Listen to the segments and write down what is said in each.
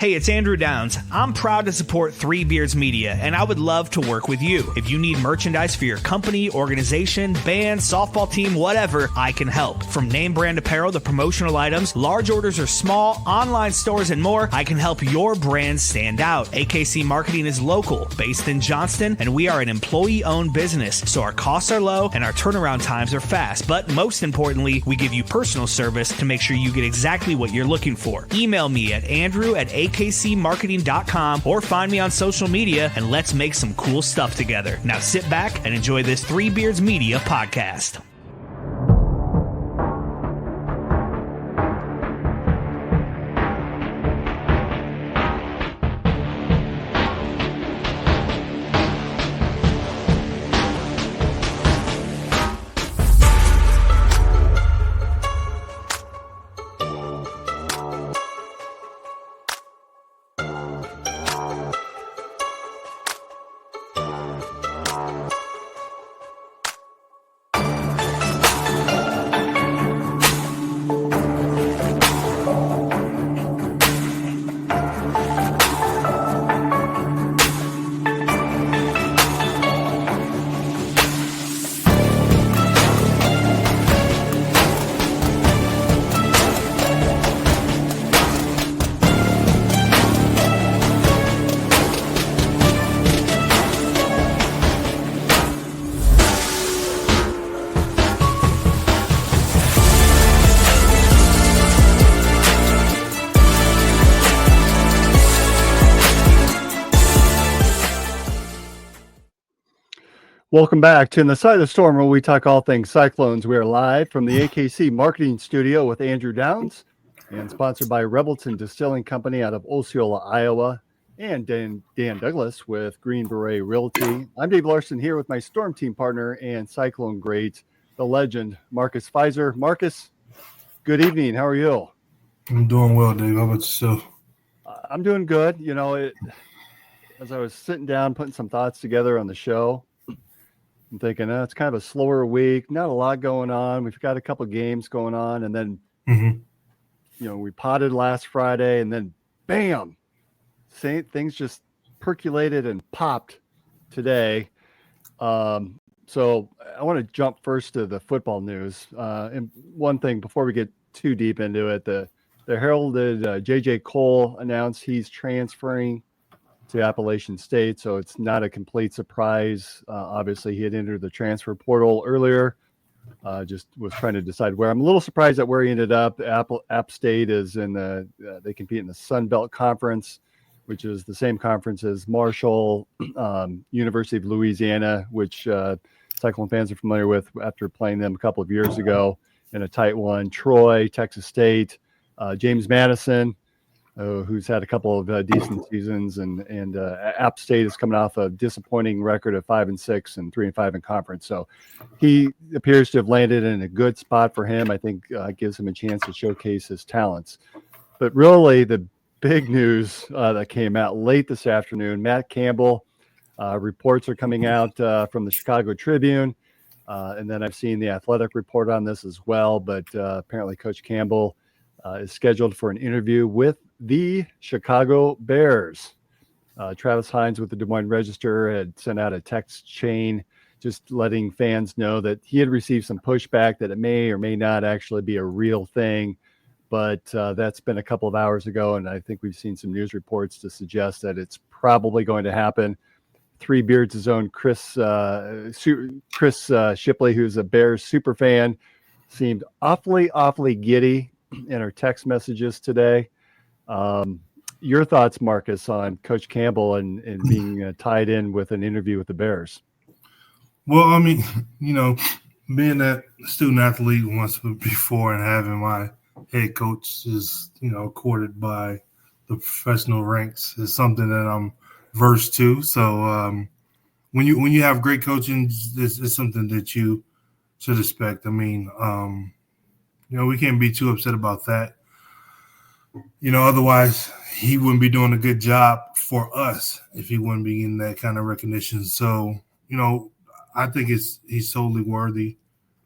Hey, it's Andrew Downs. I'm proud to support Three Beards Media, and I would love to work with you. If you need merchandise for your company, organization, band, softball team, whatever, I can help. From name brand apparel to promotional items, large orders or small, online stores, and more, I can help your brand stand out. AKC Marketing is local, based in Johnston, and we are an employee-owned business, so our costs are low and our turnaround times are fast. But most importantly, we give you personal service to make sure you get exactly what you're looking for. Email me at andrew@akcmarketing.com or find me on social media and let's make some cool stuff together. Now sit back and enjoy this Three Beards Media podcast. Welcome back to In the Side of the Storm, where we talk all things Cyclones. We are live from the AKC Marketing Studio with Andrew Downs and sponsored by Rebelton Distilling Company out of Osceola, Iowa, and Dan Douglas with Green Beret Realty. I'm Dave Larson here with my Storm Team partner and Cyclone great, the legend, Marcus Fizer. Marcus, good evening. How are you? I'm doing well, Dave. How about yourself? I'm doing good. You know, as I was sitting down, putting some thoughts together on the show, I'm thinking, it's kind of a slower week, not a lot going on. We've got a couple games going on, and then, we potted last Friday, and then, bam, things just percolated and popped today. So I want to jump first to the football news. And one thing before we get too deep into it, the heralded J.J. Cole announced he's transferring to Appalachian State, so it's not a complete surprise. Obviously, he had entered the transfer portal earlier. Just was trying to decide where. I'm a little surprised at where he ended up. App State is in they compete in the Sun Belt Conference, which is the same conference as Marshall, University of Louisiana, which Cyclone fans are familiar with after playing them a couple of years ago in a tight one. Troy, Texas State, James Madison, who's had a couple of decent seasons, and App State is coming off a disappointing record of 5-6 and 3-5 in conference. So he appears to have landed in a good spot for him. I think gives him a chance to showcase his talents. But really, the big news that came out late this afternoon, Matt Campbell, reports are coming out from the Chicago Tribune, and then I've seen the Athletic report on this as well. But apparently, Coach Campbell is scheduled for an interview with the Chicago Bears. Travis Hines with the Des Moines Register had sent out a text chain just letting fans know that he had received some pushback that it may or may not actually be a real thing. But that's been a couple of hours ago, and I think we've seen some news reports to suggest that it's probably going to happen. Three Beards' own Chris Shipley, who's a Bears super fan, seemed awfully giddy in our text messages today. Your thoughts, Marcus, on Coach Campbell and being tied in with an interview with the Bears? Well, I mean, being that student athlete once before and having my head coach is, courted by the professional ranks is something that I'm versed to. So when you have great coaching, it's something that you should expect. I mean, we can't be too upset about that. Otherwise he wouldn't be doing a good job for us if he wouldn't be getting that kind of recognition. So, I think he's totally worthy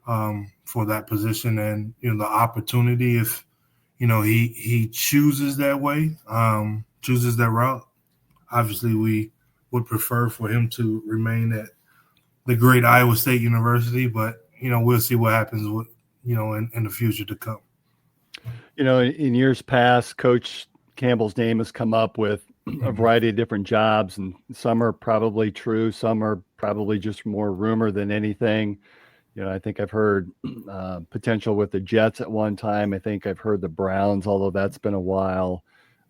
for that position and, the opportunity if, he chooses that way. chooses that route. Obviously, we would prefer for him to remain at the great Iowa State University, but we'll see what happens with in the future to come. In years past, Coach Campbell's name has come up with a variety of different jobs, and some are probably true, some are probably just more rumor than anything. I think I've heard potential with the Jets at one time. I think I've heard the Browns, although that's been a while.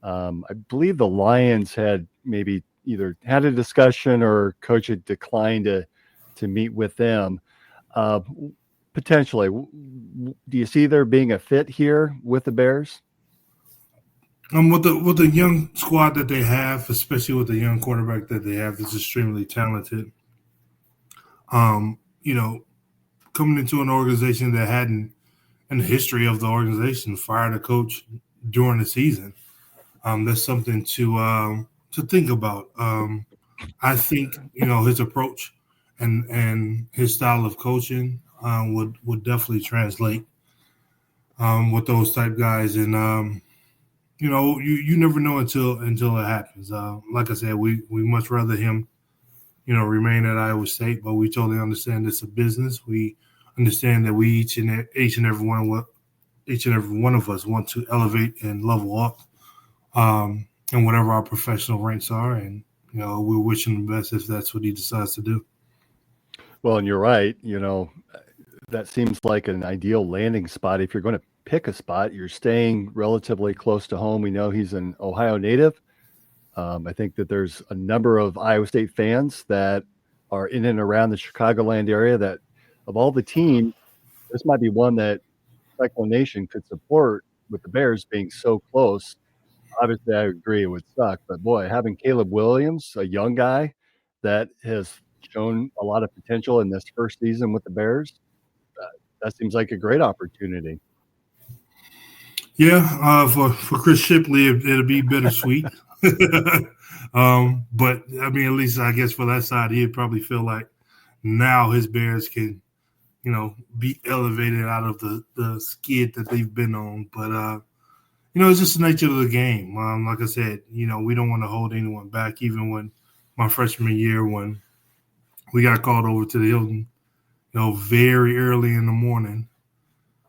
I believe the Lions had maybe either had a discussion or coach had declined to meet with them. Potentially, do you see there being a fit here with the Bears? With the young squad that they have, especially with the young quarterback that they have, that's extremely talented. Coming into an organization that hadn't, in the history of the organization, fired a coach during the season, that's something to think about. I think his approach and his style of coaching would definitely translate with those type guys, and you never know until it happens. Like I said, we much rather him remain at Iowa State, but we totally understand it's a business. We understand that we each and every one of us want to elevate and level up, and whatever our professional ranks are, and we're wishing the best if that's what he decides to do. Well, and you're right. That seems like an ideal landing spot. If you're going to pick a spot, you're staying relatively close to home. We know he's an Ohio native. I think that there's a number of Iowa State fans that are in and around the Chicagoland area that, of all the teams, this might be one that Cyclone Nation could support, with the Bears being so close. Obviously, I agree it would suck, but boy, having Caleb Williams, a young guy that has shown a lot of potential in this first season with the Bears, that seems like a great opportunity. Yeah, for Chris Shipley, it'll be bittersweet. But I mean, at least I guess for that side, he'd probably feel like now his Bears can, be elevated out of the skid that they've been on. But it's just the nature of the game. Like I said, we don't want to hold anyone back. Even when my freshman year, when we got called over to the Hilton, very early in the morning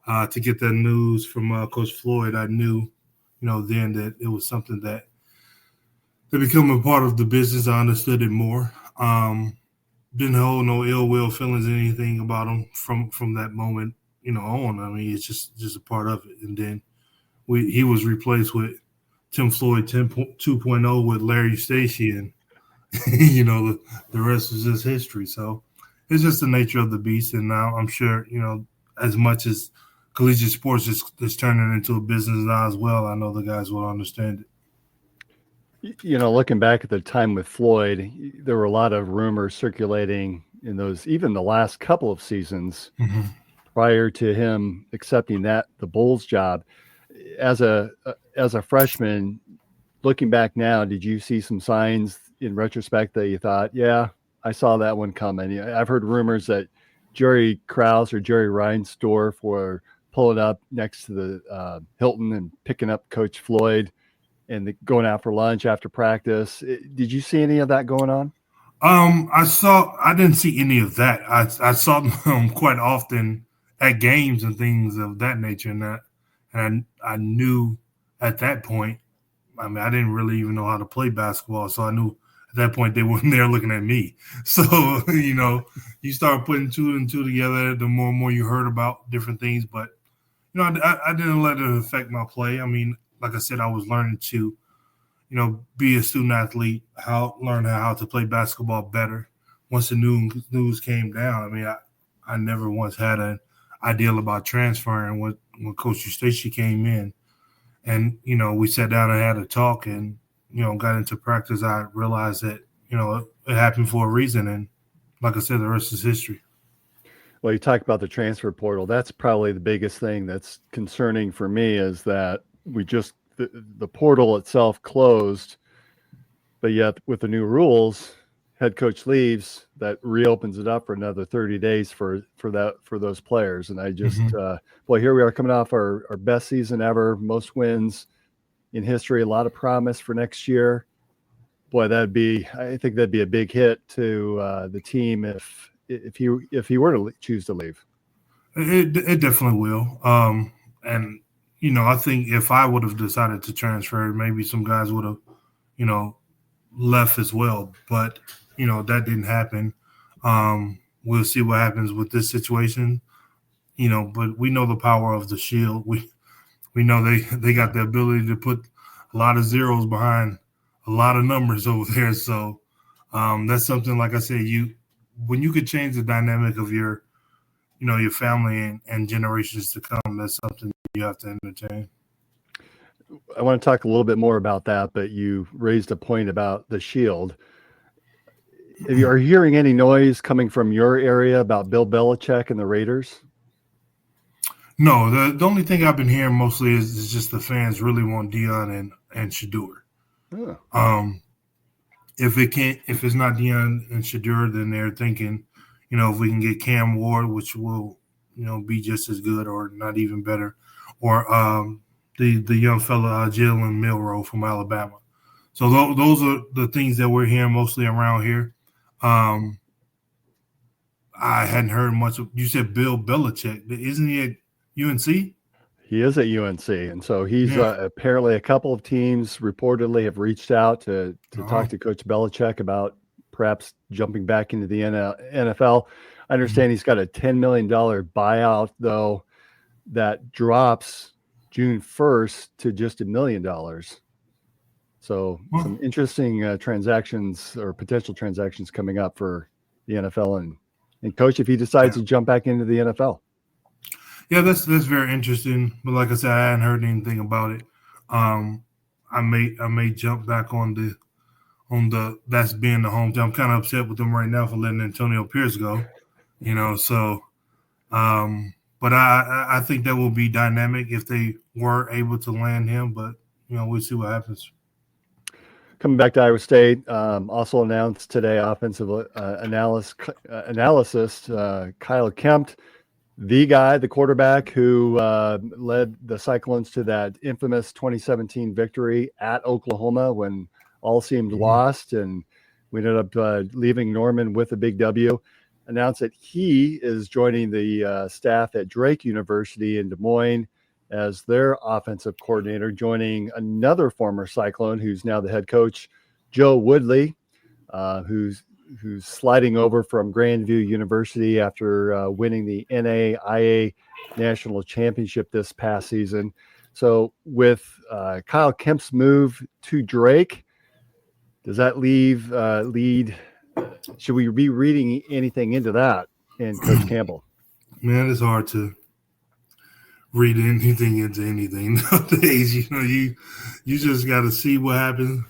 to get that news from Coach Floyd, I knew, then that it was something that become a part of the business. I understood it more. Didn't hold no ill will feelings or anything about him from that moment, on. I mean, it's just a part of it. And then he was replaced with Tim Floyd 2.0 with Larry Eustachy, and the rest is just history. So it's just the nature of the beast. And now I'm sure, as much as collegiate sports is turning into a business now as well, I know the guys will understand it. Looking back at the time with Floyd, there were a lot of rumors circulating in those, even the last couple of seasons prior to him accepting the Bulls job. As a freshman, looking back now, did you see some signs in retrospect that you thought, yeah, I saw that one coming? I've heard rumors that Jerry Krause or Jerry Reinsdorf were pulling up next to the Hilton and picking up Coach Floyd and going out for lunch after practice. Did you see any of that going on? I didn't see any of that. I saw them quite often at games and things of that nature, and I knew at that point, I mean, I didn't really even know how to play basketball, so I knew at that point they weren't there looking at me. So, you start putting two and two together, the more and more you heard about different things. But, I didn't let it affect my play. I mean, like I said, I was learning to, be a student athlete, learn how to play basketball better. Once the news came down, I mean, I never once had an ideal about transferring. When Coach Eustachy came in, and we sat down and had a talk, and got into practice, I realized that it happened for a reason, and like I said, the rest is history. Well, you talk about the transfer portal. That's probably the biggest thing that's concerning for me, is that the portal itself closed, but yet with the new rules, head coach leaves, that reopens it up for another 30 days for those players. And I just, here we are coming off our best season ever, most wins in history. A lot of promise for next year. Boy, I think that'd be a big hit to the team if he were to choose to leave. It definitely will. And I think if I would have decided to transfer, maybe some guys would have, left as well. But that didn't happen. We'll see what happens with this situation. But we know the power of the Shield. We know they got the ability to put a lot of zeros behind a lot of numbers over there. So that's something, like I said, when you could change the dynamic of your family and generations to come, that's something you have to entertain. I want to talk a little bit more about that, but you raised a point about the Shield. Are you hearing any noise coming from your area about Bill Belichick and the Raiders? No, the only thing I've been hearing mostly is just the fans really want Deion and Shedeur. Oh. If it's not Deion and Shedeur, then they're thinking, if we can get Cam Ward, which will, be just as good or not even better, or the young fella Jalen Milroe from Alabama. So those are the things that we're hearing mostly around here. I hadn't heard much. You said Bill Belichick, isn't he at UNC? He is at UNC, and so he's apparently a couple of teams reportedly have reached out to talk to Coach Belichick about perhaps jumping back into the NFL. I understand he's got a $10 million buyout, though, that drops June 1st to just $1 million. So some interesting transactions or potential transactions coming up for the NFL and Coach if he decides to jump back into the NFL. Yeah, that's very interesting. But like I said, I hadn't heard anything about it. I may jump back on the that's being the hometown. I'm kind of upset with them right now for letting Antonio Pierce go. So but I think that will be dynamic if they were able to land him. But we'll see what happens. Coming back to Iowa State, also announced today offensive analyst Kyle Kempt, the quarterback who led the Cyclones to that infamous 2017 victory at Oklahoma when all seemed lost, and we ended up leaving Norman with a big W. Announced that he is joining the staff at Drake University in Des Moines as their offensive coordinator, joining another former Cyclone who's now the head coach, Joe Woodley, who's sliding over from Grandview University after winning the NAIA National Championship this past season. So with Kyle Kemp's move to Drake, does that lead? Should we be reading anything into that in Coach Campbell? Man, it's hard to read anything into anything nowadays. You just got to see what happens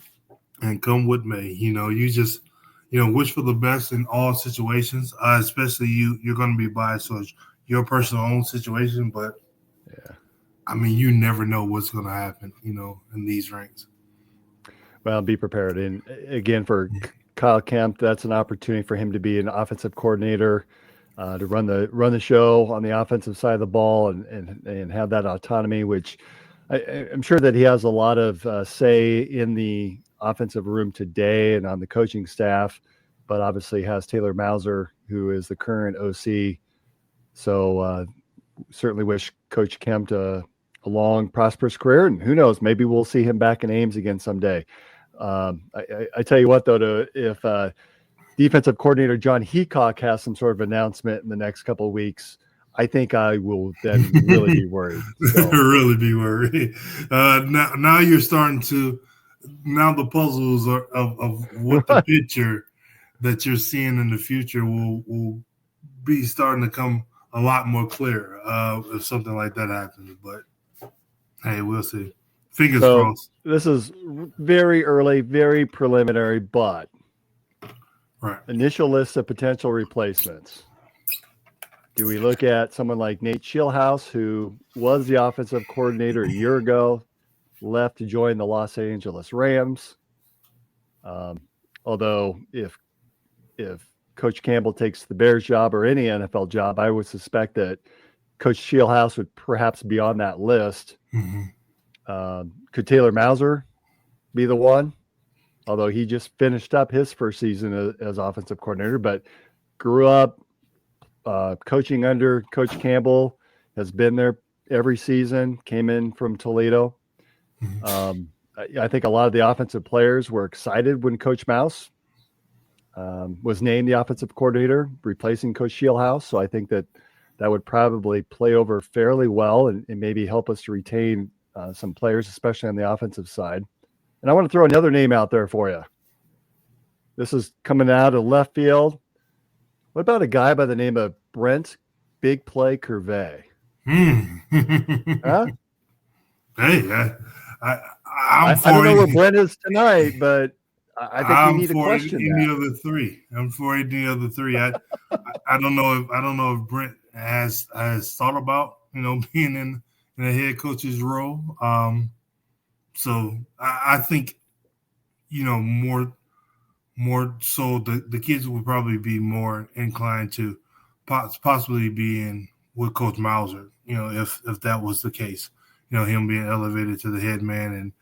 and come what may. You just wish for the best in all situations. Especially you're going to be biased towards your personal own situation, but you never know what's going to happen. In these ranks. Well, be prepared. And again, for Kyle Kemp, that's an opportunity for him to be an offensive coordinator, to run the show on the offensive side of the ball and have that autonomy, which I'm sure that he has a lot of say in the offensive room today and on the coaching staff, but obviously has Taylor Mauser, who is the current OC. So certainly wish Coach Kemp a long, prosperous career, and who knows, maybe we'll see him back in Ames again someday. I tell you what, though, if defensive coordinator John Heacock has some sort of announcement in the next couple of weeks, I think I will then really be worried. So. Really be worried. Now you're starting to. Now the puzzles of what the picture that you're seeing in the future will be starting to come a lot more clear if something like that happens. But hey, we'll see. Fingers crossed. This is very early, very preliminary, but initial list of potential replacements. Do we look at someone like Nate Schillhouse, who was the offensive coordinator a year ago, left to join the Los Angeles Rams? Although if Coach Campbell takes the Bears job or any NFL job, I would suspect that Coach Schillhouse would perhaps be on that list. Mm-hmm. Could Taylor Mauser be the one? Although he just finished up his first season as offensive coordinator, but grew up coaching under Coach Campbell, has been there every season, came in from Toledo. I think a lot of the offensive players were excited when Coach Mouse was named the offensive coordinator, replacing Coach Shieldhouse. So I think that would probably play over fairly well and maybe help us to retain some players, especially on the offensive side. And I want to throw another name out there for you. This is coming out of left field. What about a guy by the name of Brent Big Play Curvey? Huh? Hey, I don't know where Brent is tonight, but I think we need to question any of the three. I'm for any of the three. I don't know if Brent has thought about being in a head coach's role. So I think more so the kids would probably be more inclined to possibly being with Coach Mauser. If that was the case, him being elevated to the head man,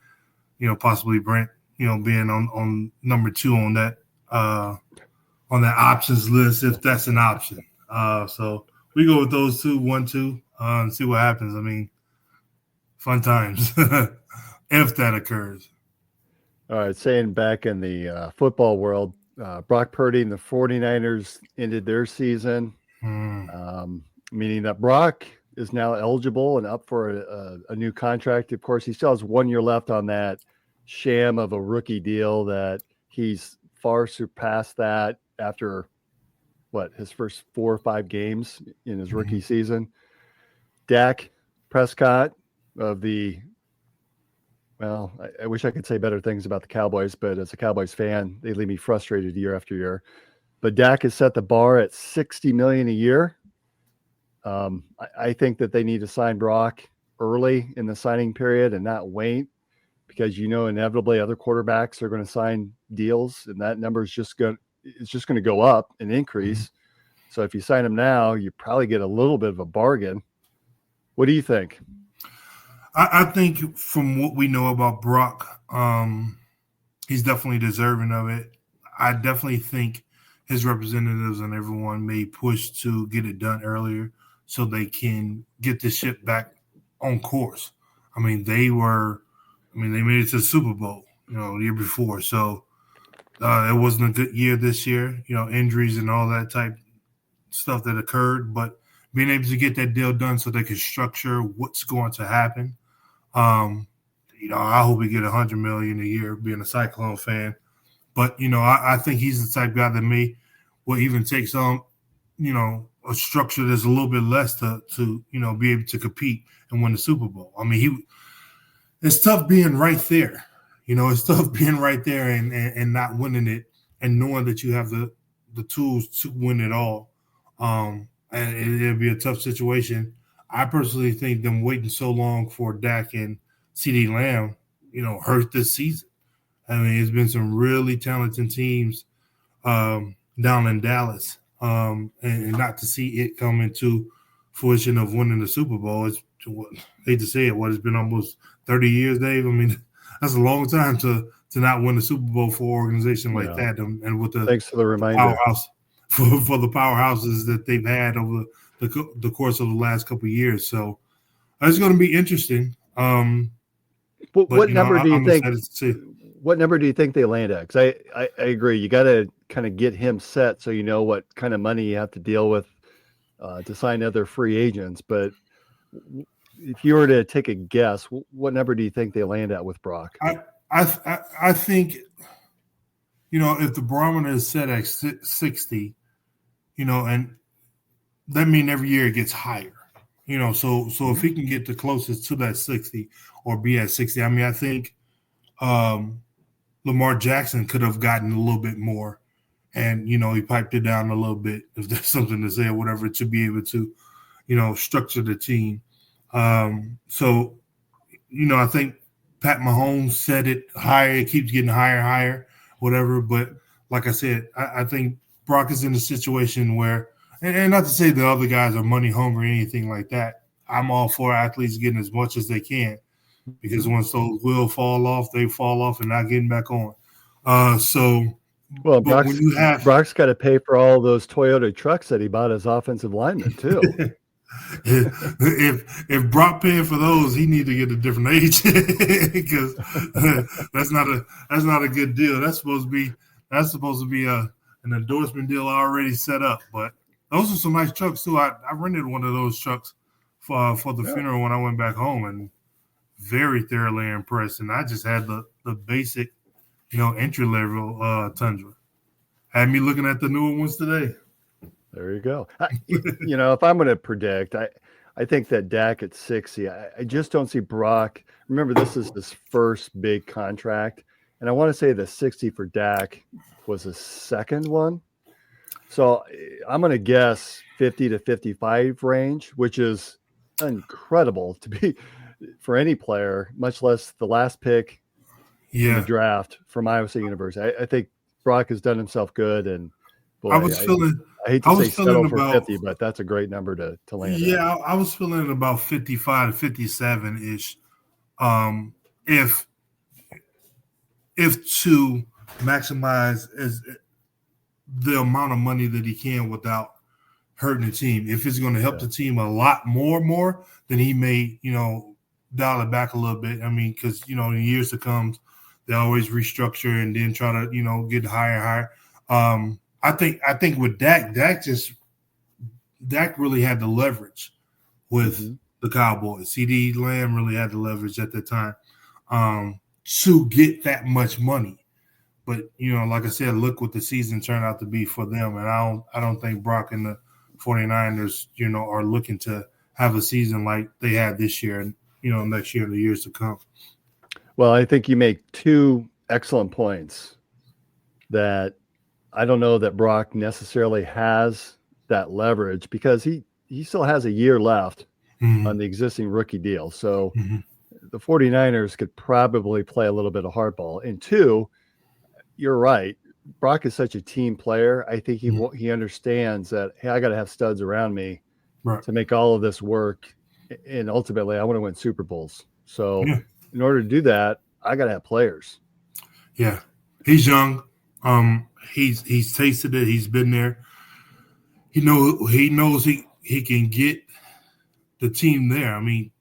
and possibly Brent being on number 2 on that options list, if that's an option. So we go with those 2, 1, 2, and see what happens. I mean, fun times if that occurs. All right, saying back in the football world, Brock Purdy and the 49ers ended their season, meaning that Brock is now eligible and up for a new contract. Of course, he still has 1 year left on that sham of a rookie deal that he's far surpassed that after his first 4 or 5 games in his rookie season. Dak Prescott of the I wish I could say better things about the Cowboys, but as a Cowboys fan, they leave me frustrated year after year. But Dak has set the bar at $60 million a year. I think that they need to sign Brock early in the signing period and not wait, because inevitably other quarterbacks are going to sign deals, and that number is just going to go up and increase. So if you sign him now, you probably get a little bit of a bargain. What do you think? I think from what we know about Brock, he's definitely deserving of it. I definitely think his representatives and everyone may push to get it done earlier so they can get the ship back on course. I mean, they made it to the Super Bowl, the year before. So it wasn't a good year this year, injuries and all that type stuff that occurred. But being able to get that deal done so they can structure what's going to happen. I hope we get $100 million a year being a Cyclone fan. But, I think he's the type of guy that will even take some, a structure that's a little bit less to be able to compete and win the Super Bowl. I mean, it's tough being right there. It's tough being right there and not winning it and knowing that you have the tools to win it all. And it'll be a tough situation. I personally think them waiting so long for Dak and CeeDee Lamb, hurt this season. I mean, it's been some really talented teams down in Dallas. And not to see it come into fruition of winning the Super Bowl. It's, hate to say it, it's been almost 30 years, Dave. I mean, that's a long time to not win the Super Bowl for an organization like that. And with the thanks for the reminder. Powerhouse for the powerhouses that they've had over the course of the last couple of years. So it's going to be interesting. What number do you think? What number do you think they land at? Because I agree. You got to kind of get him set so you know what kind of money you have to deal with to sign other free agents. But if you were to take a guess, what number do you think they land at with Brock? I think, if the barometer is set at 60, and that means every year it gets higher. So if he can get the closest to that 60 or be at 60, I mean, I think Lamar Jackson could have gotten a little bit more, and he piped it down a little bit, if there's something to say or whatever, to be able to structure the team. So I think Pat Mahomes said it higher. It keeps getting higher and higher, whatever. But like I said, I think Brock is in a situation where, and not to say the other guys are money hungry or anything like that. I'm all for athletes getting as much as they can. because once those will fall off, they fall off and not getting back on. Well, Brock's got to pay for all those Toyota trucks that he bought as offensive lineman too. if Brock paying for those, he need to get a different agent because that's not a good deal. That's supposed to be an endorsement deal already set up. But those are some nice trucks too. I rented one of those trucks for the funeral when I went back home, and very thoroughly impressed. And I just had the basic, entry level Tundra. Had me looking at the newer ones today. There you go. If I'm going to predict, I think that Dak at 60, I just don't see Brock. Remember, this is his first big contract. And I want to say the 60 for Dak was his second one. So I'm going to guess 50 to 55 range, which is incredible to be for any player, much less the last pick in the draft from Iowa State University. I think Brock has done himself good, and boy, I hate to say settle for 50, but that's a great number to land. Yeah, I was feeling about 55 to 57 ish. If to maximize as the amount of money that he can without hurting the team. If it's going to help the team a lot more, then he may, dial it back a little bit. I mean, because, in years to come, they always restructure and then try to, get higher and higher. I think with Dak really had the leverage with the Cowboys. CeeDee Lamb really had the leverage at the time to get that much money. But, like I said, look what the season turned out to be for them. And I don't think Brock and the 49ers, are looking to have a season like they had this year and, next year and the years to come. Well, I think you make two excellent points that I don't know that Brock necessarily has that leverage because he still has a year left on the existing rookie deal. So the 49ers could probably play a little bit of hardball. And two, you're right. Brock is such a team player. I think he understands that, hey, I got to have studs around me to make all of this work. And ultimately, I want to win Super Bowls. So in order to do that, I got to have players. Yeah. He's young. He's tasted it. He's been there. He knows he can get the team there. I mean,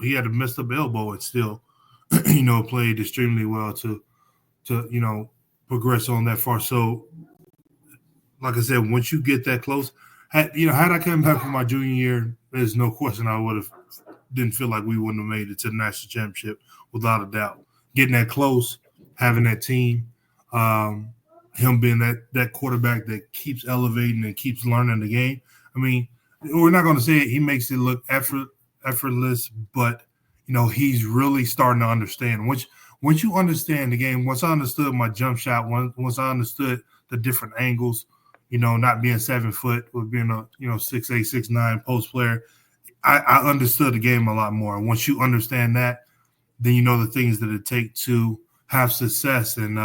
he had a messed up elbow and still, played extremely well to progress on that far. So, like I said, once you get that close, had I come back from my junior year, there's no question I didn't feel like we wouldn't have made it to the national championship without a doubt. Getting that close, having that team, him being that quarterback that keeps elevating and keeps learning the game. I mean, we're not going to say it, he makes it look effortless, but he's really starting to understand. Once you understand the game, once I understood my jump shot, once I understood the different angles, not being 7 foot, but being a 6'8", 6'9" post player, I understood the game a lot more. And once you understand that, then you know the things that it takes to have success. And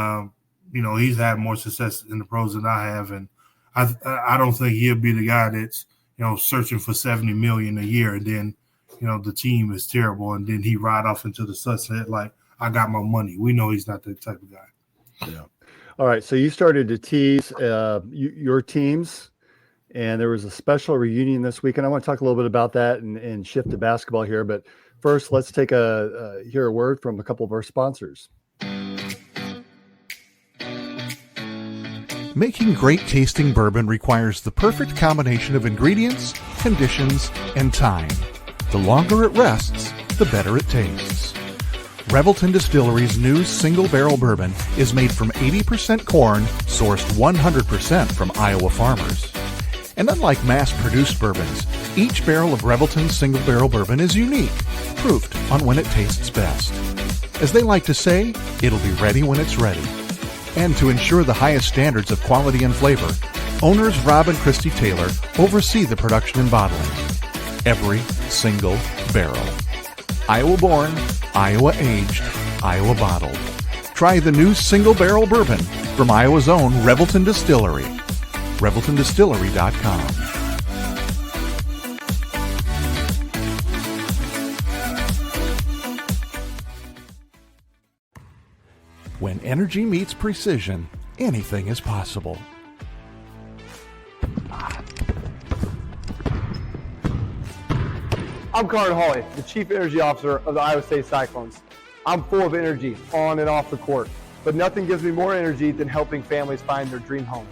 he's had more success in the pros than I have, and I don't think he'll be the guy that's searching for $70 million a year, and then the team is terrible, and then he ride off into the sunset like I got my money. We know he's not that type of guy. Yeah. All right. So you started to tease your teams, and there was a special reunion this week, and I want to talk a little bit about that and shift to basketball here. But first, let's take hear a word from a couple of our sponsors. Making great tasting bourbon requires the perfect combination of ingredients, conditions, and time. The longer it rests, the better it tastes. Revelton Distillery's new single barrel bourbon is made from 80% corn, sourced 100% from Iowa farmers. And unlike mass-produced bourbons, each barrel of Revelton's single barrel bourbon is unique, proofed on when it tastes best. As they like to say, it'll be ready when it's ready. And to ensure the highest standards of quality and flavor, owners Rob and Christy Taylor oversee the production and bottling. Every single barrel. Iowa born, Iowa aged, Iowa bottled. Try the new single barrel bourbon from Iowa's own Revelton Distillery. ReveltonDistillery.com. energy meets precision, anything is possible. I'm Carter Hawley, the Chief Energy Officer of the Iowa State Cyclones. I'm full of energy on and off the court, but nothing gives me more energy than helping families find their dream home.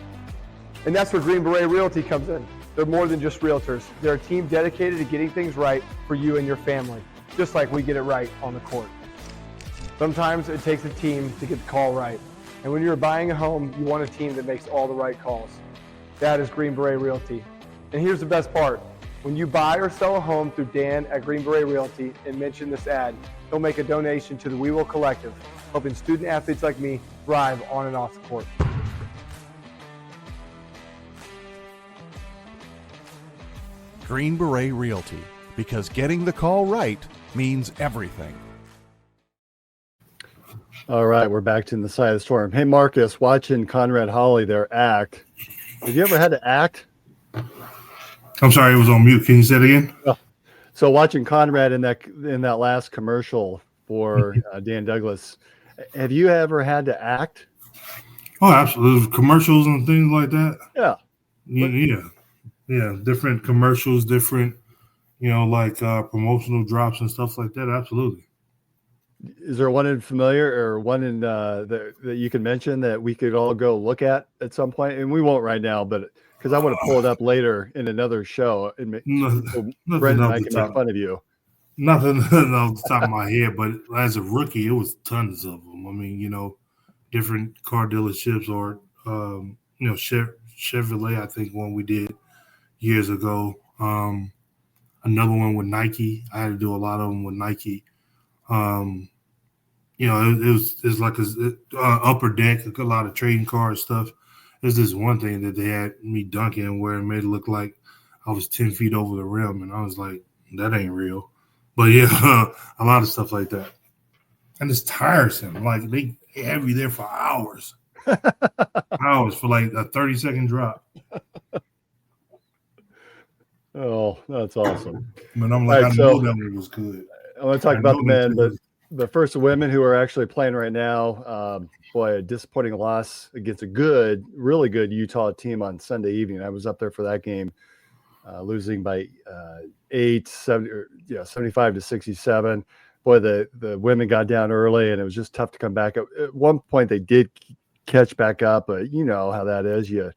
And that's where Green Beret Realty comes in. They're more than just realtors. They're a team dedicated to getting things right for you and your family, just like we get it right on the court. Sometimes it takes a team to get the call right. And when you're buying a home, you want a team that makes all the right calls. That is Green Beret Realty. And here's the best part. When you buy or sell a home through Dan at Green Beret Realty and mention this ad, he'll make a donation to the We Will Collective, helping student athletes like me thrive on and off the court. Green Beret Realty, because getting the call right means everything. All right, we're back to the side of the storm. Hey, Marcus, watching Conrad Hawley there act. Have you ever had to act? I'm sorry, it was on mute. Can you say it again? So watching Conrad in that last commercial for Dan Douglas, have you ever had to act? Oh, absolutely. Commercials and things like that. Yeah. Yeah. Different commercials, different, like promotional drops and stuff like that. Absolutely. Is there one in familiar or one in that you can mention that we could all go look at some point? And we won't right now, but because I want to pull it up later in another show and Brendan and I can make fun of you. Nothing off the top of my head, but as a rookie, it was tons of them. I mean, different car dealerships or, Chevrolet, I think one we did years ago. Another one with Nike. I had to do a lot of them with Nike. It's like a upper deck, a lot of trading card stuff. There's this one thing that they had me dunking where it made it look like I was 10 feet over the rim, and I was like, that ain't real. But yeah, a lot of stuff like that. And it's tiresome. Like they have you there for hours. Hours for like a 30-second drop. Oh, that's awesome. But I'm like, I knew that one was good. I want to talk about the men, but first the women who are actually playing right now. A disappointing loss against a really good Utah team on Sunday evening. I was up there for that game, losing by 75 to 67. Boy, the women got down early, and it was just tough to come back. At one point, they did catch back up, but you know how that is. You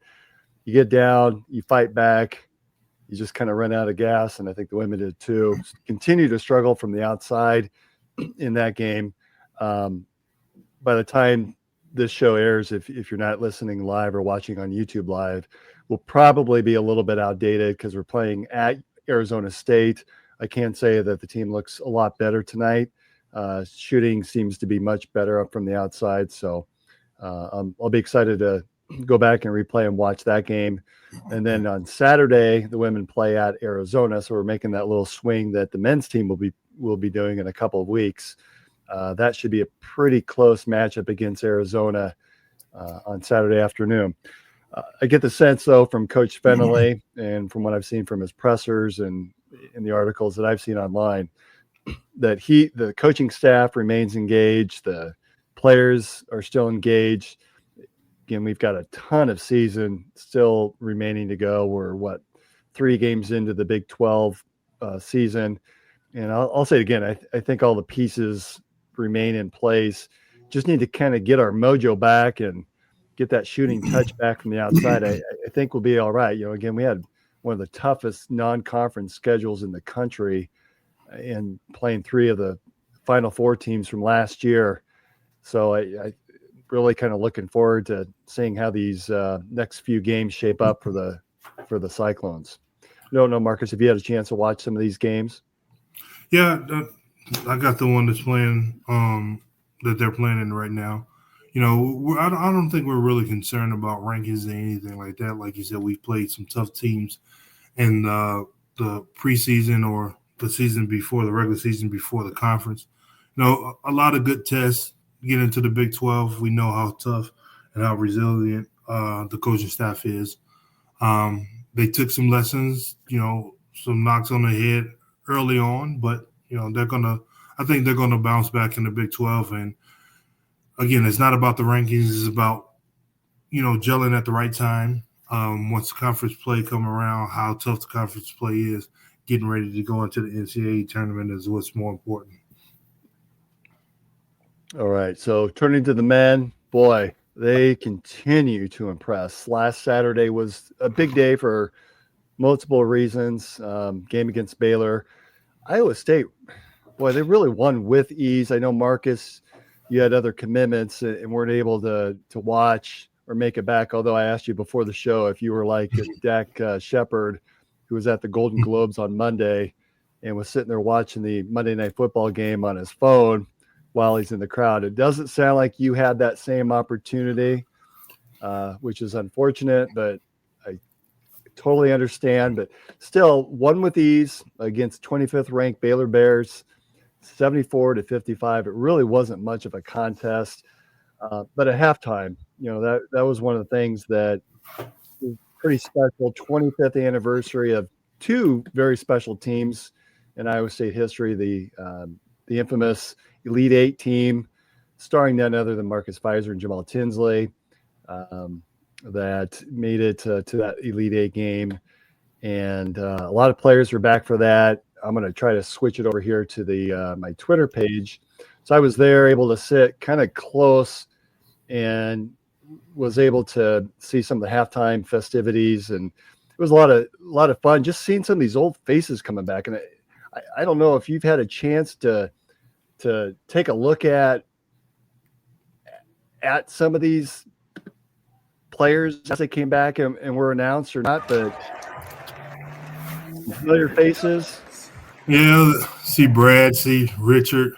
get down, you fight back, you just kind of run out of gas, and I think the women did too. Continue to struggle from the outside in that game. By the time this show airs, if you're not listening live or watching on YouTube live, will probably be a little bit outdated because we're playing at Arizona State. I can say that the team looks a lot better tonight. Shooting seems to be much better up from the outside. So I'll be excited to go back and replay and watch that game. And then on Saturday, the women play at Arizona. So we're making that little swing that the men's team will be doing in a couple of weeks. That should be a pretty close matchup against Arizona on Saturday afternoon. I get the sense, though, from Coach Fennelly and from what I've seen from his pressers and in the articles that I've seen online, that the coaching staff remains engaged. The players are still engaged. Again, we've got a ton of season still remaining to go. We're 3 games into the Big 12 season. And I'll say it again, I think all the pieces remain in place. Just need to kind of get our mojo back and get that shooting touch back from the outside. I think we'll be all right. Again, we had one of the toughest non-conference schedules in the country and playing 3 of the Final Four teams from last year. So I really kind of looking forward to seeing how these next few games shape up for the Cyclones. I don't know, Marcus, if you had a chance to watch some of these games. Yeah, I got the one that's playing that they're playing in right now. I don't think we're really concerned about rankings and anything like that. Like you said, we've played some tough teams in the preseason or the season before, the regular season before the conference. A lot of good tests. Get into the Big 12. We know how tough and how resilient the coaching staff is. They took some lessons, some knocks on the head early on, but I think they're gonna bounce back in the Big 12, and again, it's not about the rankings. It's about, gelling at the right time. Once the conference play come around, how tough the conference play is, getting ready to go into the NCAA tournament is what's more important. All right. So turning to the men, boy, they continue to impress. Last Saturday was a big day for multiple reasons. Game against Baylor. Iowa State, boy, they really won with ease. I know, Marcus, you had other commitments and weren't able to watch or make it back, although I asked you before the show if you were like Dak Shepard, who was at the Golden Globes on Monday and was sitting there watching the Monday Night Football game on his phone while he's in the crowd. It doesn't sound like you had that same opportunity, which is unfortunate, but I totally understand. But still, won with ease against 25th ranked Baylor Bears, 74-55. It really wasn't much of a contest. But at halftime, that was one of the things that was pretty special. 25th anniversary of two very special teams in Iowa State history, the infamous Elite Eight team, starring none other than Marcus Fizer and Jamal Tinsley, that made it to that Elite Eight game. And a lot of players were back for that. I'm going to try to switch it over here to the my Twitter page. So I was there, able to sit kind of close, and was able to see some of the halftime festivities, and it was a lot of fun just seeing some of these old faces coming back. And I don't know if you've had a chance to take a look at some of these players as they came back and were announced or not, but familiar faces. Yeah, see Brad, see Richard.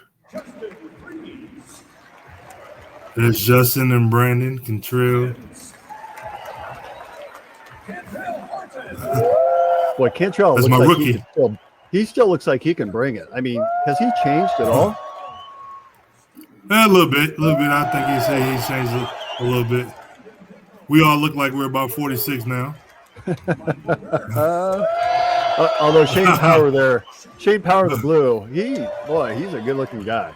There's Justin and Brandon Cantrell. Boy, Cantrell That's looks my like rookie. He still looks like he can bring it. I mean, has he changed at all? A little bit. I think he said he's changed a little bit. We all look like we're about 46 now. Although Shane Power the Blue, he's a good-looking guy.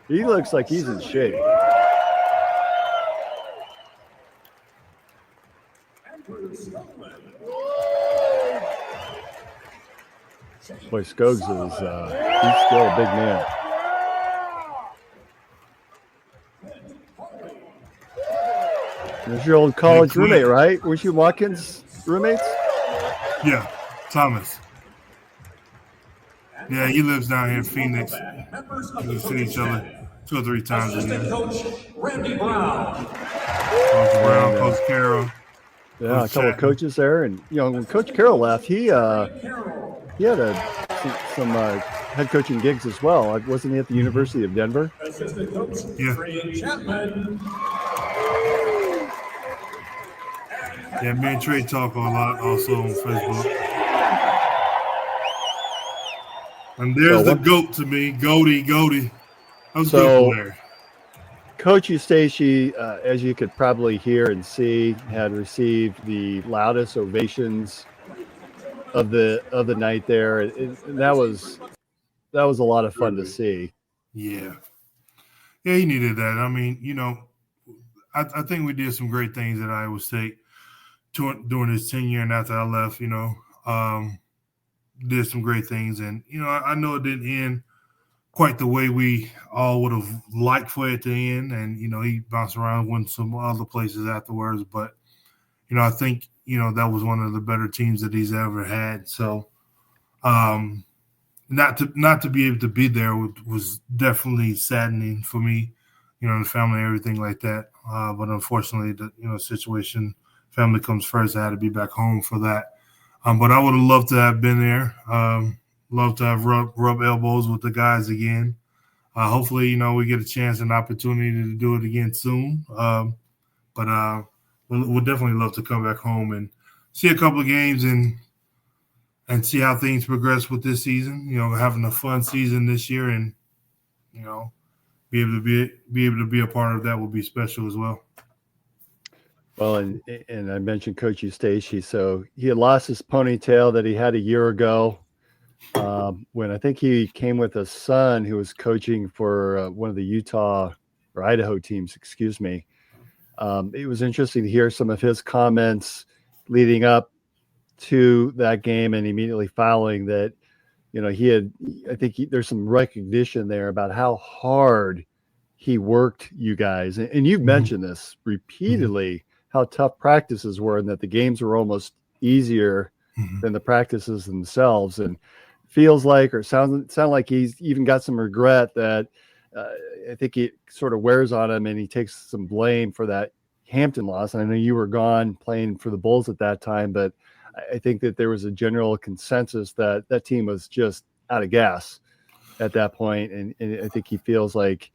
He looks like he's in shape. Boy, Skoggs is he's still a big man. There's your old college roommate, right? Weren't you Watkins roommates? Yeah, Thomas. Yeah, he lives down here in Phoenix. We see each other 2 or 3 times a year. Coach Randy Brown. Coach Carroll. Yeah, a couple of coaches there, and when Coach Carroll left, he had some head coaching gigs as well. Wasn't he at the University of Denver? Assistant coach Trey Chapman. Yeah, me and Trey talk a lot also on Facebook. And there's the GOAT to me, Goaty. That was a good player. Coach Eustace, as you could probably hear and see, had received the loudest ovations of the night there. And that was a lot of fun to see. Yeah, he needed that. I mean, I think we did some great things at Iowa State during his tenure, and after I left, did some great things. And, I know it didn't end quite the way we all would have liked for it to end. And, he bounced around, went some other places afterwards. But, I think, that was one of the better teams that he's ever had. So not to be able to be there was definitely saddening for me, the family, everything like that. But unfortunately, the situation, family comes first. I had to be back home for that. But I would have loved to have been there. Love to have rub elbows with the guys again. Hopefully, we get a chance and opportunity to do it again soon. But we'll definitely love to come back home and see a couple of games and see how things progress with this season. Having a fun season this year, and be able to be a part of that will be special as well. Well, and I mentioned Coach Eustace. So he had lost his ponytail that he had a year ago when I think he came with a son who was coaching for one of the Utah or Idaho teams, excuse me. It was interesting to hear some of his comments leading up to that game and immediately following that. There's some recognition there about how hard he worked you guys. And you've mentioned this repeatedly, how tough practices were and that the games were almost easier than the practices themselves. And feels like, or sound like he's even got some regret that I think it sort of wears on him, and he takes some blame for that Hampton loss. And I know you were gone playing for the Bulls at that time, but I think that there was a general consensus that that team was just out of gas at that point. And I think he feels like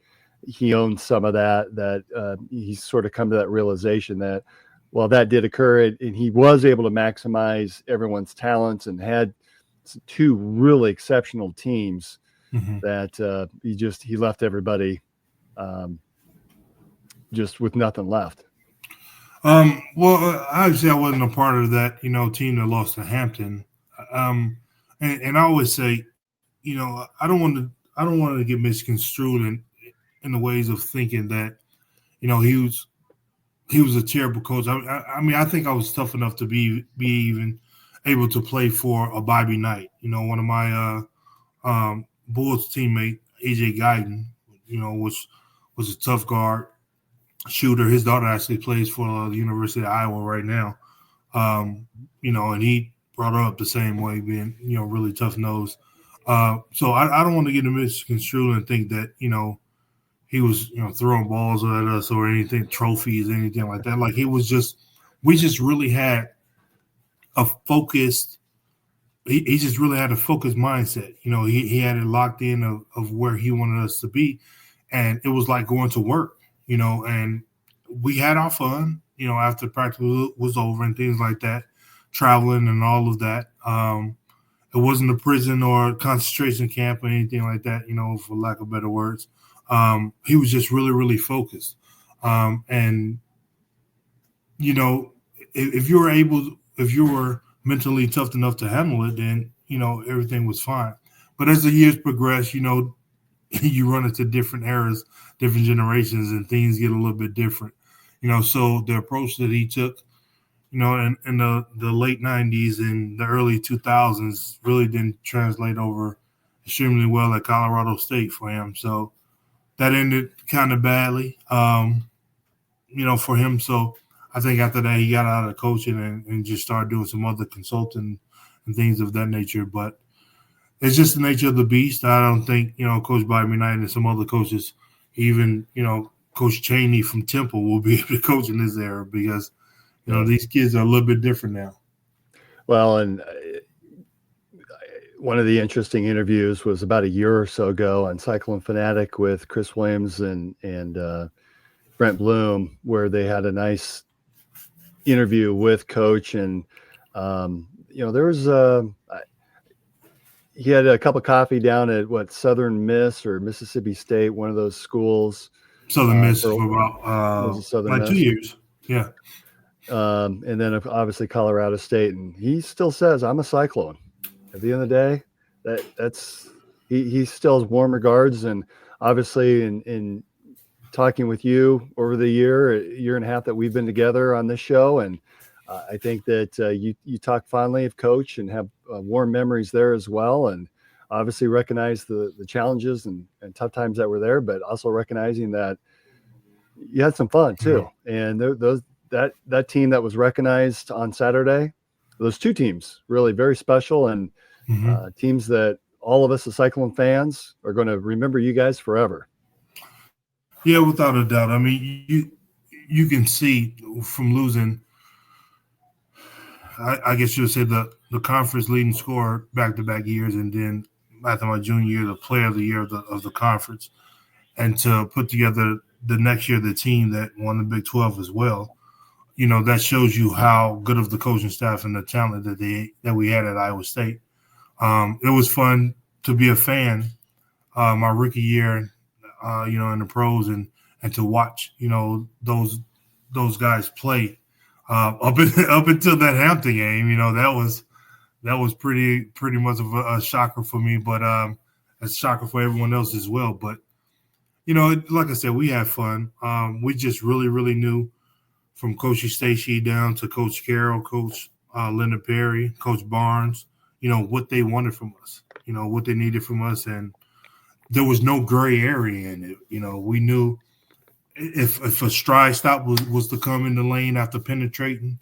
he owns some of that he's sort of come to that realization that, well, that did occur, and he was able to maximize everyone's talents and had two really exceptional teams that he left everybody just with nothing left. Well, obviously I wasn't a part of that, team that lost to Hampton. And I always say, I don't want to get misconstrued in the ways of thinking that, he was a terrible coach. I mean, I think I was tough enough to be even able to play for a Bobby Knight. One of my Bulls teammate, AJ Guyton, was a tough guard. Shooter. His daughter actually plays for the University of Iowa right now. And he brought her up the same way, being, really tough nosed. So I don't want to get misconstrued and think that, he was, throwing balls at us or anything, trophies, anything like that. Like, we just really had a focused, he just really had a focused mindset. He had it locked in of where he wanted us to be. And it was like going to work. And we had our fun, after practice was over and things like that, traveling and all of that. It wasn't a prison or a concentration camp or anything like that, for lack of better words. He was just really, really focused. And, if you were mentally tough enough to handle it, then, everything was fine. But as the years progress, you run into different eras, different generations, and things get a little bit different. So the approach that he took, in the late 90s and the early 2000s really didn't translate over extremely well at Colorado State for him. So that ended kind of badly, for him. So I think after that he got out of coaching and just started doing some other consulting and things of that nature. But it's just the nature of the beast. I don't think, Coach Bobby Knight and some other coaches, even, Coach Chaney from Temple will be able to coach in this era because, these kids are a little bit different now. Well, and one of the interesting interviews was about a year or so ago on Cyclone Fanatic with Chris Williams and Brent Bloom, where they had a nice interview with Coach. And, there was he had a cup of coffee down at Southern Miss or Mississippi State, one of those schools. Southern Miss for about 2 years. Yeah. And then obviously Colorado State. And he still says, I'm a Cyclone. At the end of the day, that's he still has warm regards. And obviously in talking with you over the year and a half that we've been together on this show, and I think that you talk fondly of Coach and have warm memories there as well, and obviously recognize the challenges and tough times that were there, but also recognizing that you had some fun too. And that team that was recognized on Saturday, those two teams really very special, and teams that all of us as Cyclone fans are going to remember you guys forever. Yeah, without a doubt. I mean, you can see from losing, I guess you would say the conference leading scorer back-to-back years, and then after my junior year, the player of the year of the conference, and to put together the next year the team that won the Big 12 as well. That shows you how good of the coaching staff and the talent that we had at Iowa State. It was fun to be a fan my rookie year, in the pros and to watch, those guys play up until that Hampton game. That was pretty much of a shocker for me, but a shocker for everyone else as well. But Like I said, we had fun. We just really, really knew from Coach Stacey down to Coach Carroll, Coach Linda Perry, Coach Barnes, what they wanted from us, what they needed from us. And there was no gray area in it. We knew if a stride stop was to come in the lane after penetrating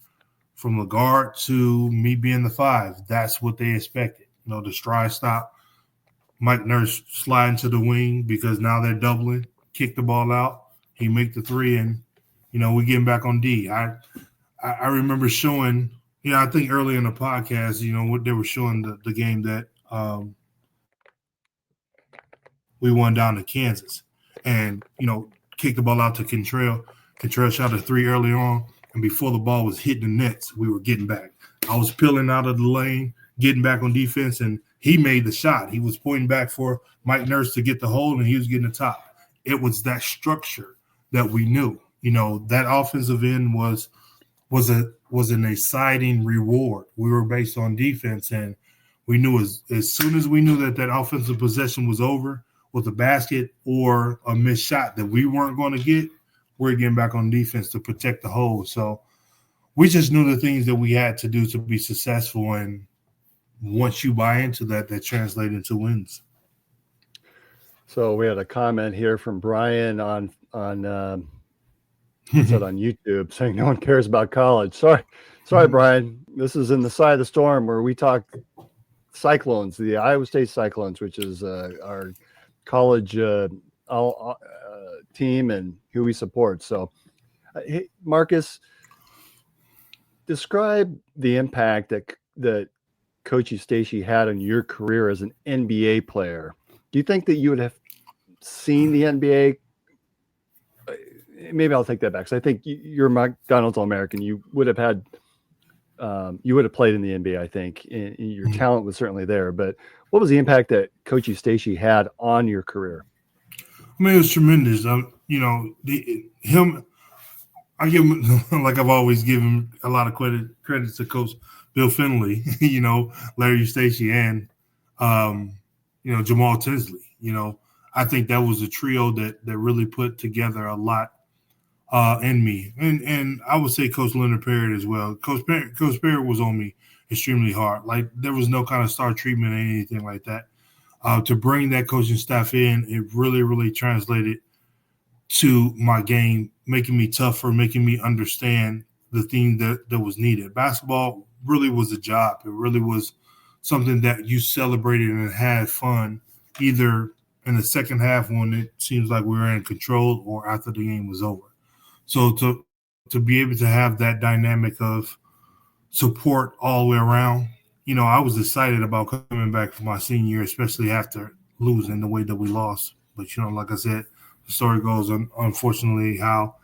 from the guard to me being the 5, that's what they expected. The stride stop, Mike Nurse sliding to the wing because now they're doubling, kick the ball out, he make the 3, and we getting back on D. I remember showing, I think early in the podcast, what they were showing the game that we won down to Kansas, and kicked the ball out to Cantrell. Cantrell shot a 3 early on, and before the ball was hitting the nets, we were getting back. I was peeling out of the lane, getting back on defense, and he made the shot. He was pointing back for Mike Nurse to get the hold, and he was getting the top. It was that structure that we knew. That offensive end was an exciting reward. We were based on defense, and we knew as soon as we knew that offensive possession was over with a basket or a missed shot that we weren't going to get, we're getting back on defense to protect the hole. So we just knew the things that we had to do to be successful, and once you buy into that translates into wins. So we had a comment here from Brian on said on YouTube saying no one cares about college. Sorry, Brian. This is in the side of the storm where we talk Cyclones, the Iowa State Cyclones, which is our college team and who we support. So, hey, Marcus, describe the impact that Coach Stacey had on your career as an NBA player. Do you think that you would have seen the NBA? Maybe I'll take that back. Because I think you're McDonald's All-American. You would have had, you would have played in the NBA. I think and your talent was certainly there. But what was the impact that Coach Stacey had on your career? I mean, it was tremendous. I give him, like I've always given a lot of credit to Coach Bill Finley, Larry Stacey, and Jamal Tinsley. I think that was a trio that really put together a lot in me, and I would say Coach Leonard Perry as well. Coach Perry was on me extremely hard. Like there was no kind of star treatment or anything like that. To bring that coaching staff in, it really, really translated to my game, making me tougher, making me understand the thing that was needed. Basketball really was a job. It really was something that you celebrated and had fun, either in the second half when it seems like we were in control or after the game was over. So to be able to have that dynamic of support all the way around, I was excited about coming back for my senior year, especially after losing the way that we lost. But, like I said, the story goes, unfortunately, how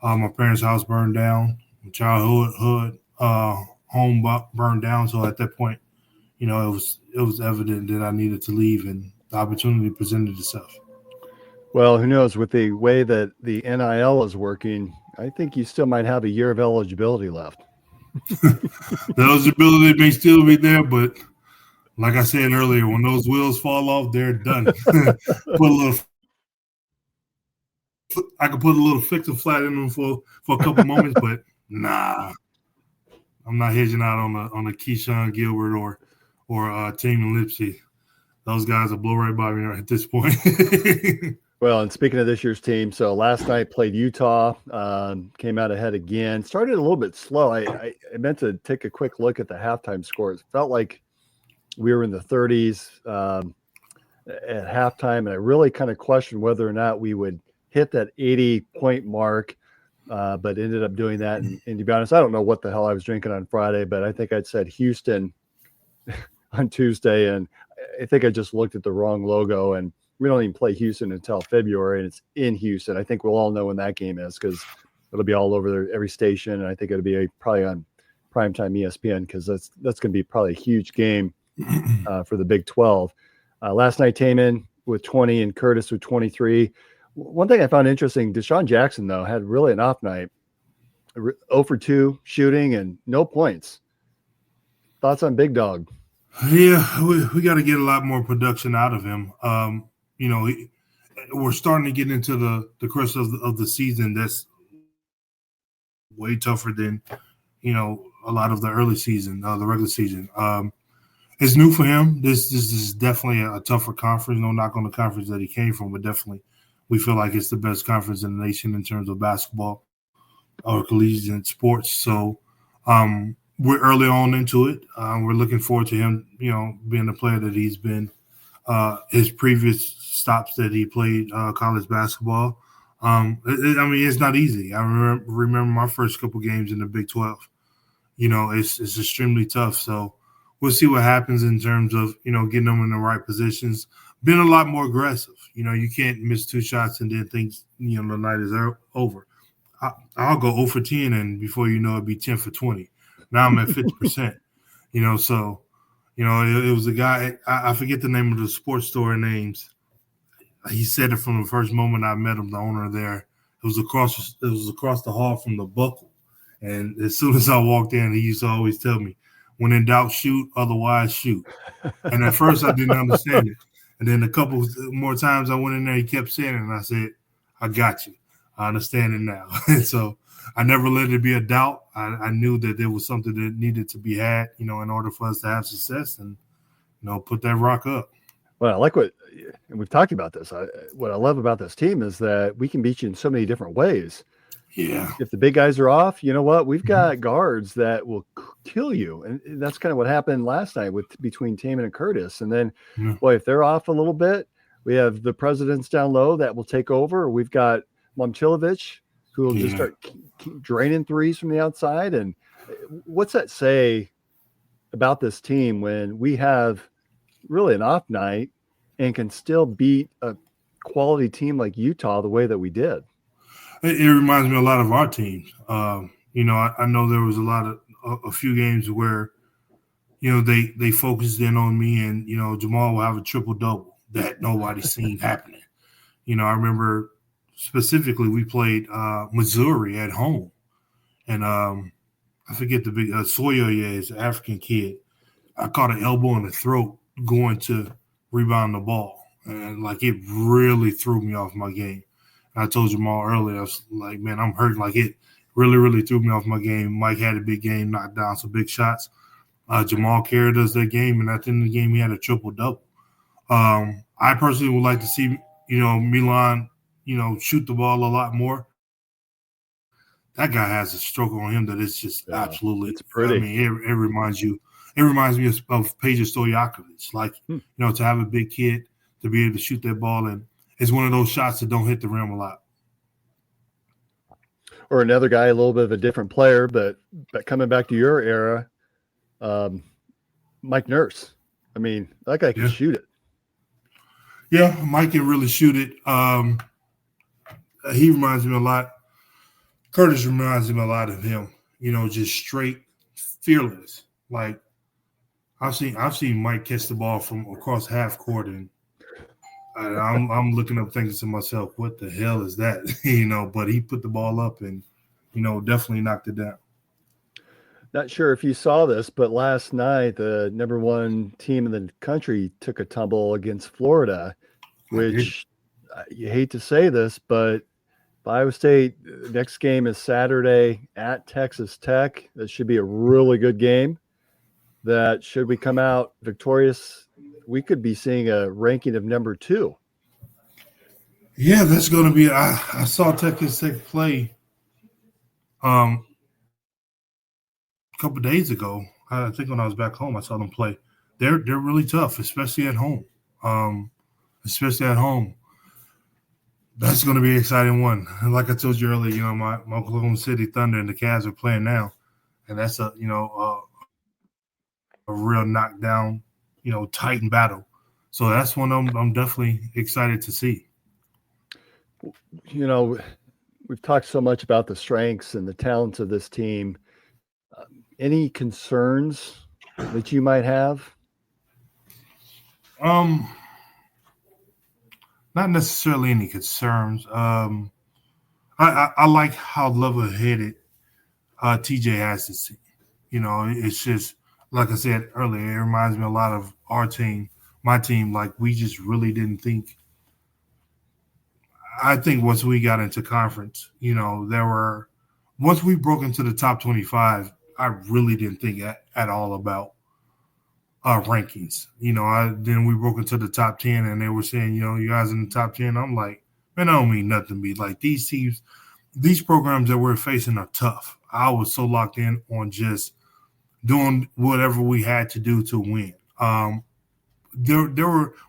my parents' house burned down, my childhood home burned down. So at that point, it was evident that I needed to leave, and the opportunity presented itself. Well, who knows? With the way that the NIL is working, I think you still might have a year of eligibility left. The eligibility may still be there, but like I said earlier, when those wheels fall off, they're done. I could put a little fix and flat in them for a couple moments, but nah, I'm not hedging out on a Keyshawn Gilbert or Team and Lipsy. Those guys will blow right by me right at this point. Well, and speaking of this year's team, so last night played Utah, came out ahead again. Started a little bit slow. I meant to take a quick look at the halftime scores. It felt like we were in the 30s at halftime, and I really kind of questioned whether or not we would hit that 80-point mark, but ended up doing that. And to be honest, I don't know what the hell I was drinking on Friday, but I think I'd said Houston on Tuesday, and I think I just looked at the wrong logo, and we don't even play Houston until February, and it's in Houston. I think we'll all know when that game is because it'll be all over there, every station, and I think it'll be probably on primetime ESPN because that's going to be probably a huge game for the Big 12. Last night, Taman with 20 and Curtis with 23. One thing I found interesting, Deshaun Jackson, though, had really an off night. 0 for 2 shooting and no points. Thoughts on Big Dog? Yeah, we got to get a lot more production out of him. we're starting to get into the crux of the season that's way tougher than, a lot of the early season, the regular season. It's new for him. This is definitely a tougher conference. No knock on the conference that he came from, but definitely we feel like it's the best conference in the nation in terms of basketball or collegiate sports. So we're early on into it. We're looking forward to him, being the player that he's been. His previous stops that he played college basketball. It's not easy. I remember my first couple games in the Big 12. It's extremely tough. So we'll see what happens in terms of, getting them in the right positions. Been a lot more aggressive. You can't miss 2 shots and then think, the night is over. I'll go 0 for 10, and before you know, it'll be 10 for 20. Now I'm at 50%. So, it was a guy, I forget the name of the sports store names. He said it from the first moment I met him, the owner there. It was across the hall from the Buckle. And as soon as I walked in, he used to always tell me, when in doubt, shoot, otherwise shoot. And at first I didn't understand it. And then a couple more times I went in there, he kept saying it, and I said, I got you. I understand it now. And so I never let it be a doubt. I knew that there was something that needed to be had, in order for us to have success and, put that rock up. Well, I like and we've talked about this. What I love about this team is that we can beat you in so many different ways. Yeah. If the big guys are off, you know what? We've got guards that will kill you. And that's kind of what happened last night between Taman and Curtis. And then, boy, if they're off a little bit, we have the presidents down low that will take over. We've got Momcilovic, who will just start keep draining threes from the outside. And what's that say about this team when we have really an off night and can still beat a quality team like Utah the way that we did? It reminds me a lot of our teams. I know there was a few games where, they focused in on me and, Jamal will have a triple-double that nobody's seen happening. I remember specifically we played Missouri at home. And I forget the big Soyoye is an African kid. I caught an elbow in the throat going to rebound the ball. And, it really threw me off my game. I told Jamal earlier, I was like, man, I'm hurting. It really, really threw me off my game. Mike had a big game, knocked down some big shots. Jamal carried us that game, and at the end of the game, he had a triple-double. I personally would like to see, Milan, shoot the ball a lot more. That guy has a stroke on him that is just absolutely – it's pretty. It reminds me of Peja Stojakovic. To have a big kid to be able to shoot that ball, and it's one of those shots that don't hit the rim a lot. Or another guy, a little bit of a different player, but coming back to your era, Mike Nurse. I mean, that guy can shoot it. Yeah, Mike can really shoot it. He reminds me a lot. Curtis reminds me a lot of him. Just straight, fearless. I've seen Mike catch the ball from across half court, and I'm looking up thinking to myself, what the hell is that? But he put the ball up and, definitely knocked it down. Not sure if you saw this, but last night, the number 1 team in the country took a tumble against Florida, which you hate to say this, but Iowa State, next game is Saturday at Texas Tech. That should be a really good game. That should we come out victorious, we could be seeing a ranking of number 2. Yeah, that's going to be. I saw Texas Tech play a couple days ago. I think when I was back home, I saw them play. They're really tough, especially at home. That's going to be an exciting one. And like I told you earlier, my Oklahoma City Thunder and the Cavs are playing now, and that's a real knockdown. Titan battle. So that's one I'm definitely excited to see. We've talked so much about the strengths and the talents of this team. Any concerns that you might have? Not necessarily any concerns. I like how level-headed TJ has this team. It's just, like I said earlier, it reminds me a lot of our team, my team. We just really didn't think I think once we got into conference, once we broke into the top 25, I really didn't think at all about rankings. Then we broke into the top 10 and they were saying, you guys in the top 10. I'm like, man, I don't mean nothing to me. Like these teams, these programs that we're facing are tough. I was so locked in on just doing whatever we had to do to win. We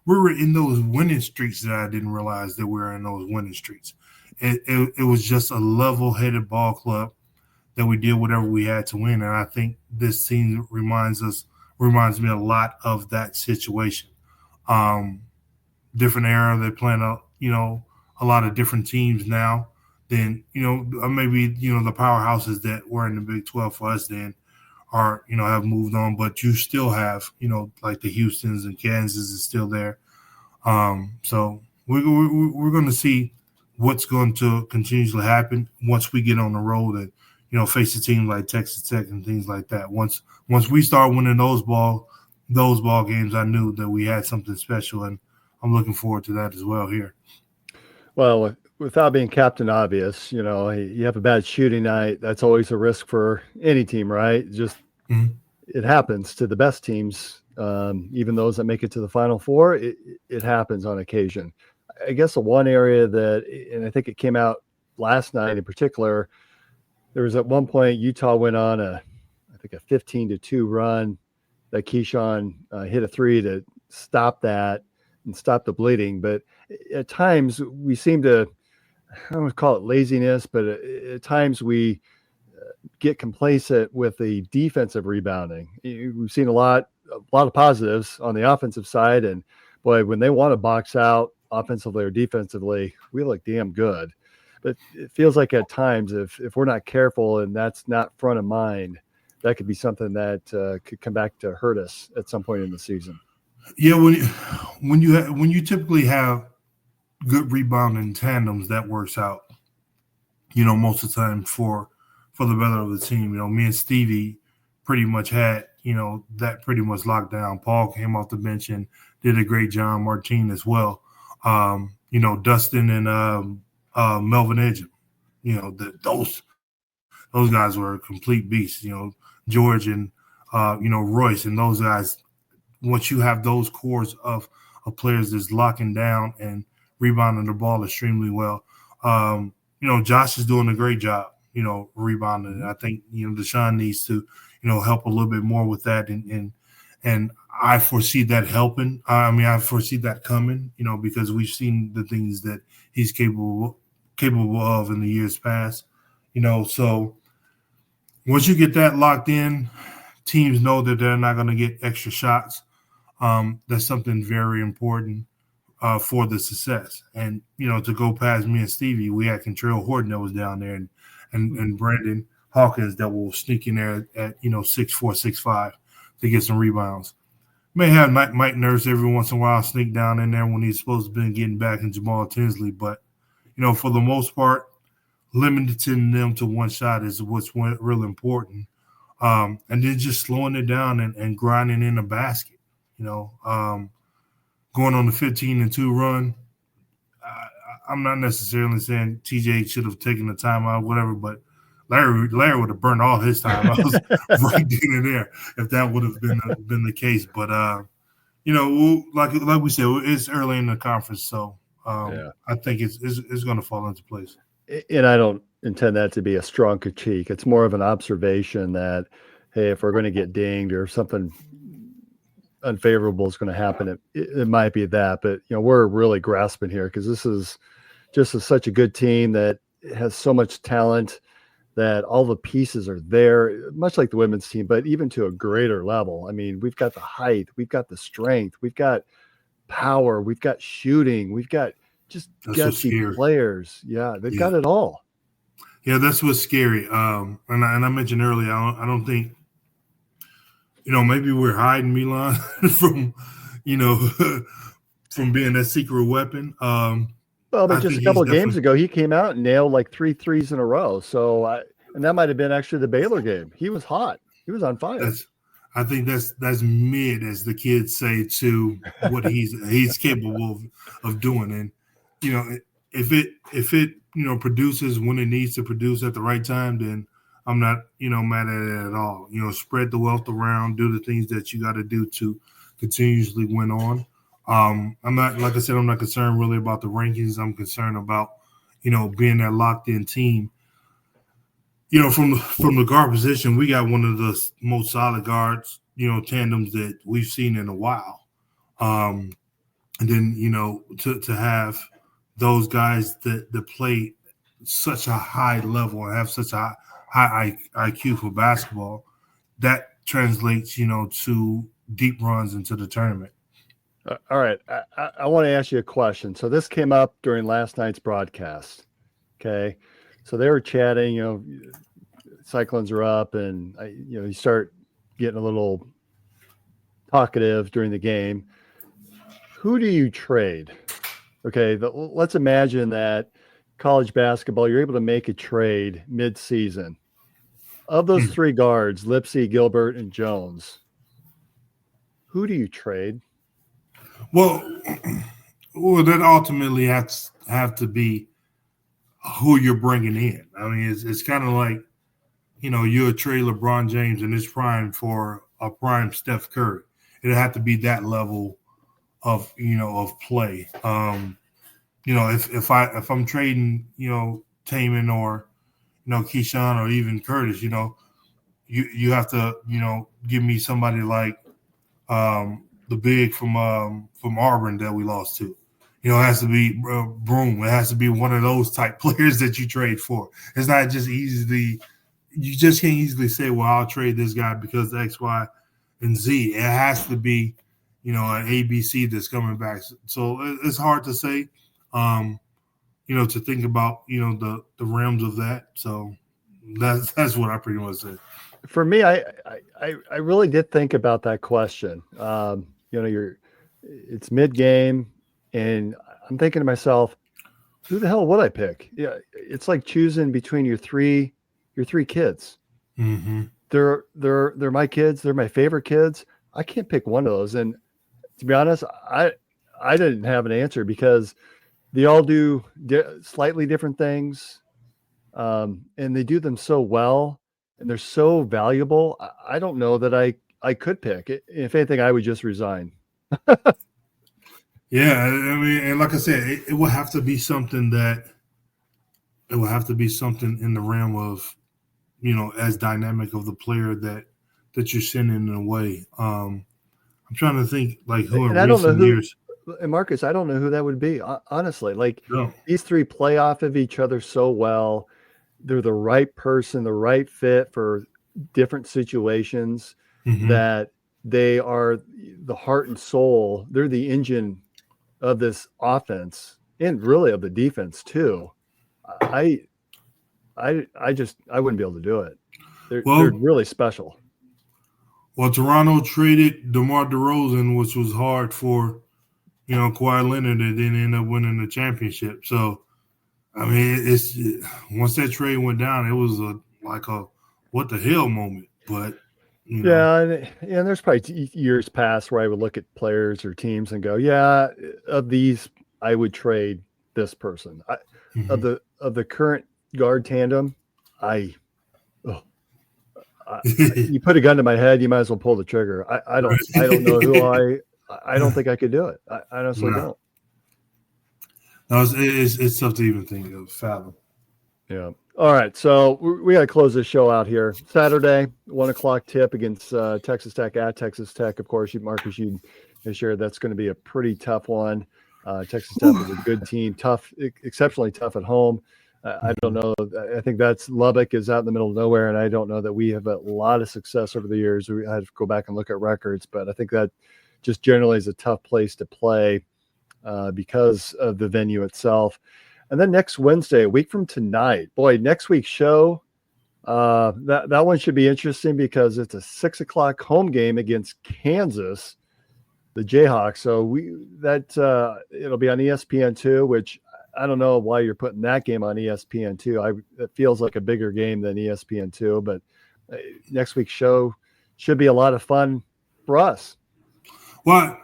were in those winning streaks that I didn't realize that we were in those winning streaks. It was just a level-headed ball club that we did whatever we had to win, and I think this team reminds me a lot of that situation. Different era, they're playing a lot of different teams now than maybe the powerhouses that were in the Big 12 for us then are have moved on, but you still have like the Houstons and Kansas is still there. So we're going to see what's going to continuously happen once we get on the road and face a team like Texas Tech and things like that. Once we start winning those ball games, I knew that we had something special, and I'm looking forward to that as well here. Well, without being Captain Obvious, you have a bad shooting night. That's always a risk for any team, right? Just It happens to the best teams, even those that make it to the Final Four. It happens on occasion. I guess the one area that, and I think it came out last night in particular, there was at one point Utah went on a 15-2 run that Keyshawn hit a three to stop that and stop the bleeding. But at times we seem to, I don't want to call it laziness, but at times we get complacent with the defensive rebounding. We've seen a lot of positives on the offensive side, and boy, when they want to box out offensively or defensively, we look damn good. But it feels like at times if we're not careful and that's not front of mind, that could be something that could come back to hurt us at some point in the season. Yeah, when you typically have good rebounding tandems, that works out. Most of the time for the better of the team. Me and Stevie pretty much had that pretty much locked down. Paul came off the bench and did a great job. Martin as well. Dustin and Melvin Edgem. Those guys were a complete beasts. George and Royce and those guys. Once you have those cores of players that's locking down and rebounding the ball extremely well, Josh is doing a great job. Rebounding. I think Deshaun needs to help a little bit more with that, and I foresee that helping. I foresee that coming. Because we've seen the things that he's capable of in the years past. So once you get that locked in, teams know that they're not going to get extra shots. That's something very important for the success. And to go past me and Stevie, we had Contrell Horton that was down there, and Brandon Hawkins that will sneak in there at 6'4", 6'5" to get some rebounds. May have Mike Nurse every once in a while sneak down in there when he's supposed to be getting back in Jamal Tinsley, but for the most part, limiting them to one shot is what's really important. And then just slowing it down and grinding in the basket. Going on the 15-2 run. I'm not necessarily saying TJ should have taken the timeout, whatever, but Larry would have burned all his time. I was right then and there if that would have been the case. But like we said, it's early in the conference, so I think it's going to fall into place. And I don't intend that to be a strong critique. It's more of an observation that, hey, if we're going to get dinged or something unfavorable is going to happen, it might be that. But we're really grasping here because this is just such a good team that has so much talent that all the pieces are there, much like the women's team, but even to a greater level. I mean, we've got the height, we've got the strength, we've got power, we've got shooting, we've got just gutsy players. Yeah, they've got it all. Yeah, that's what's scary. And I mentioned earlier, I don't think, maybe we're hiding Milan from, from being that secret weapon. Well, but just a couple of games ago, he came out and nailed like 3 threes in a row. So, and that might have been actually the Baylor game. He was hot. He was on fire. I think that's mid, as the kids say, to what he's capable of doing. And if it produces when it needs to produce at the right time, then I'm not mad at it at all. Spread the wealth around, do the things that you got to do to continuously win on. I'm not, like I said, I'm not concerned really about the rankings. I'm concerned about being that locked in team. From the guard position, we got one of the most solid guards, tandems that we've seen in a while. And then, to have those guys that play such a high level and have such a high IQ for basketball, that translates, to deep runs into the tournament. All right. I want to ask you a question. So this came up during last night's broadcast. Okay. So they were chatting, Cyclones are up, and you start getting a little talkative during the game. Who do you trade? Okay. Let's imagine that college basketball, you're able to make a trade mid-season. Of those three guards, Lipsey, Gilbert, and Jones, who do you trade? Well, that ultimately have to be who you're bringing in. I mean, it's kind of like, you'll trade LeBron James in his prime for a prime Steph Curry. It'll have to be that level of play. If I'm trading, Taman or Keyshawn or even Curtis, you have to give me somebody like the big from Auburn that we lost to. It has to be Broom. It has to be one of those type players that you trade for. It's not just easily. You just can't easily say, well, I'll trade this guy because X, Y, and Z. It has to be, an ABC that's coming back. So it's hard to say, to think about, the realms of that. So that's what I pretty much said. For me, I really did think about that question. It's mid-game, and I'm thinking to myself, who the hell would I pick? Yeah, it's like choosing between your three kids. Mm-hmm. They're my kids. They're my favorite kids. I can't pick one of those. And to be honest, I didn't have an answer because they all do slightly different things, and they do them so well, and they're so valuable. I don't know that I could pick. If anything, I would just resign. Yeah, I mean, and like I said, it will have to be something in the realm of, as dynamic of the player that you're sending away. I'm trying to think like who in recent years. And Marcus, I don't know who that would be. Honestly, No. These three play off of each other so well. They're the right person, the right fit for different situations. Mm-hmm. That they are the heart and soul. They're the engine of this offense and really of the defense too. I wouldn't be able to do it. They're really special. Well, Toronto traded DeMar DeRozan, which was hard for, Kawhi Leonard, and then end up winning the championship. So, I mean, it's once that trade went down, it was like a what the hell moment. But yeah, and there's probably years past where I would look at players or teams and go, yeah, of these, I would trade this person. Of the current guard tandem, you put a gun to my head, you might as well pull the trigger. I don't know who I don't think I could do it. I honestly don't. No, it's tough to even think of fathom. Yeah. All right. So we got to close this show out here. Saturday, 1:00 tip against Texas Tech at Texas Tech. Of course, Marcus, you shared that's going to be a pretty tough one. Texas Tech is a good team, tough, exceptionally tough at home. I don't know. I think that's Lubbock is out in the middle of nowhere, and I don't know that we have a lot of success over the years. We had to go back and look at records, but I think that just generally is a tough place to play because of the venue itself. And then next Wednesday, a week from tonight, boy, next week's show, that one should be interesting because it's a 6:00 home game against Kansas, the Jayhawks. So it'll be on ESPN2, which I don't know why you're putting that game on ESPN2. It feels like a bigger game than ESPN2, but next week's show should be a lot of fun for us. Well,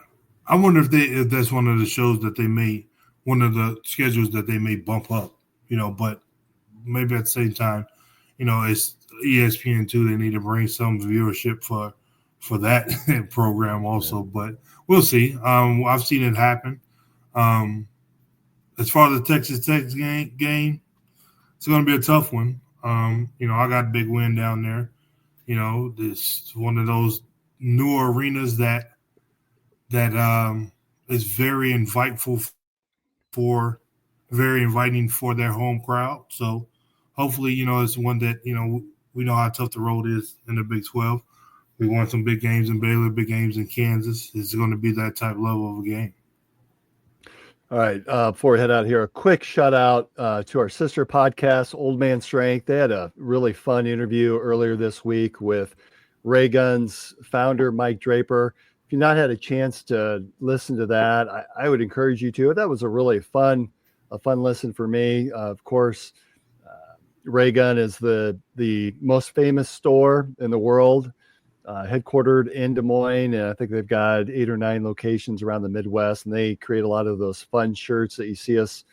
I wonder if that's one of the shows that they may one of the schedules that they may bump up, but maybe at the same time, it's ESPN too. They need to bring some viewership for that program also, but we'll see. I've seen it happen. As far as the Texas Tech game, it's going to be a tough one. I got a big win down there. This one of those new arenas that is very inviting for their home crowd. So hopefully, it's one that, we know how tough the road is in the Big 12. We won some big games in Baylor, big games in Kansas. It's going to be that type level of a game. All right. Before we head out here, a quick shout out to our sister podcast, Old Man Strength. They had a really fun interview earlier this week with Ray Gun's founder, Mike Draper. If you've not had a chance to listen to that, I would encourage you to. That was a really fun listen for me. Of course, Ray Gun is the most famous store in the world, headquartered in Des Moines, and I think they've got 8 or 9 locations around the Midwest, and they create a lot of those fun shirts that you see us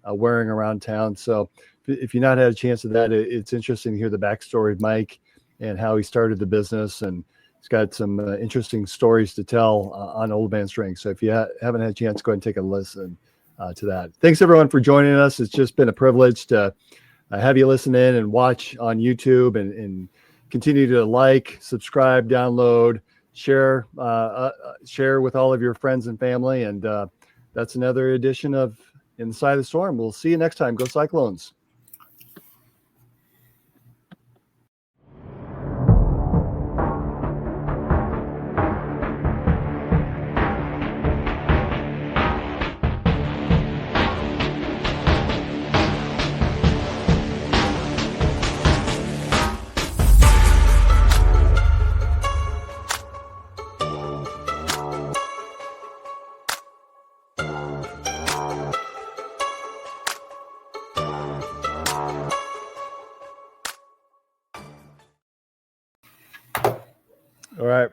wearing around town. So if you've not had a chance of that, it's interesting to hear the backstory of Mike and how he started the business, and he's got some interesting stories to tell on Old Man Strength. So if you haven't had a chance, go ahead and take a listen to that. Thanks everyone for joining us. It's just been a privilege to have you listen in and watch on YouTube, and continue to like, subscribe, download, share with all of your friends and family. And that's another edition of Inside the Storm. We'll see you next time. Go Cyclones. All right.